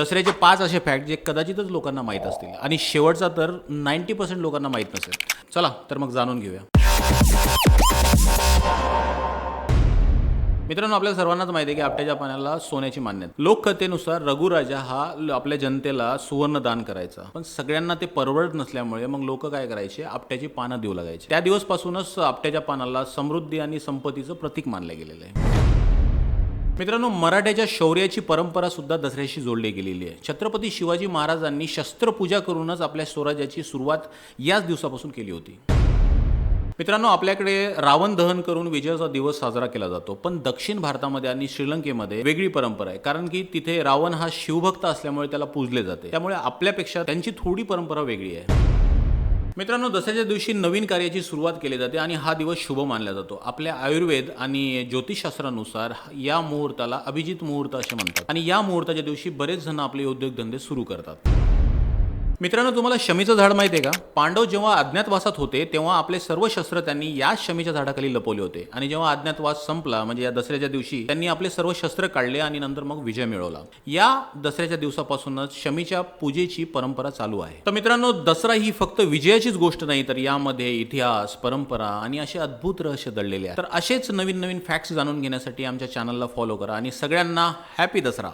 दसऱ्याचे 5 असे फॅक्ट जे कदाचितच लोकांना माहीत असतील आणि शेवटचा तर 90% लोकांना माहीत नसेल. चला तर मग जाणून घेऊया. मित्रांनो, आपल्या सर्वांनाच माहिती आहे की आपट्याच्या पाण्याला सोन्याची मान्यता. लोककथेनुसार रघुराजा हा आपल्या जनतेला सुवर्ण दान करायचा, पण सगळ्यांना ते परवडत नसल्यामुळे मग लोक काय करायचे, आपट्याची पानं देऊ लागायचे. त्या दिवसपासूनच आपट्याच्या पानाला समृद्धी आणि संपत्तीचं प्रतीक मानलं गेलेलं आहे. मित्रांनो, मराठ्याच्या शौर्याची परंपरा सुद्धा दसऱ्याशी जोडली गेलेली आहे. छत्रपती शिवाजी महाराजांनी शस्त्रपूजा करूनच आपल्या स्वराज्याची सुरुवात याच दिवसापासून केली होती. मित्रांनो, आपल्याकडे रावण दहन करून विजयाचा दिवस साजरा केला जातो, पण दक्षिण भारतामध्ये आणि श्रीलंकेमध्ये वेगळी परंपरा आहे. कारण की तिथे रावण हा शिवभक्त असल्यामुळे त्याला पूजले जाते. त्यामुळे आपल्यापेक्षा त्यांची थोडी परंपरा वेगळी आहे. मित्रांनो, दसऱ्याच्या दिवशी नवीन कार्याची सुरुवात केली जाते आणि हा दिवस शुभ मानला जातो. आपल्या आयुर्वेद आणि ज्योतिषशास्त्रानुसार या मुहूर्ताला अभिजित मुहूर्त असे म्हणतात आणि या मुहूर्ताच्या दिवशी बरेच जण आपले उद्योगधंदे सुरू करतात. मित्रांनो, तुम्हाला शमीचं झाड माहिती आहे का? पांडव जेव्हा अज्ञातवासात होते तेव्हा आपले सर्व शस्त्र त्यांनी याच शमीच्या झाडाखाली लपवले होते आणि जेव्हा अज्ञातवास संपला म्हणजे या दसऱ्याच्या दिवशी त्यांनी आपले सर्व शस्त्र काढले आणि नंतर मग विजय मिळवला. या दसऱ्याच्या दिवसापासूनच शमीच्या पूजेची परंपरा चालू आहे. तर मित्रांनो, दसरा ही फक्त विजयाचीच गोष्ट नाही, तर यामध्ये इतिहास, परंपरा आणि असे अद्भुत रहस्य दडलेले आहेत. तर असेच नवीन नवीन फॅक्ट्स जाणून घेण्यासाठी आमच्या चॅनलला फॉलो करा आणि सगळ्यांना हॅपी दसरा.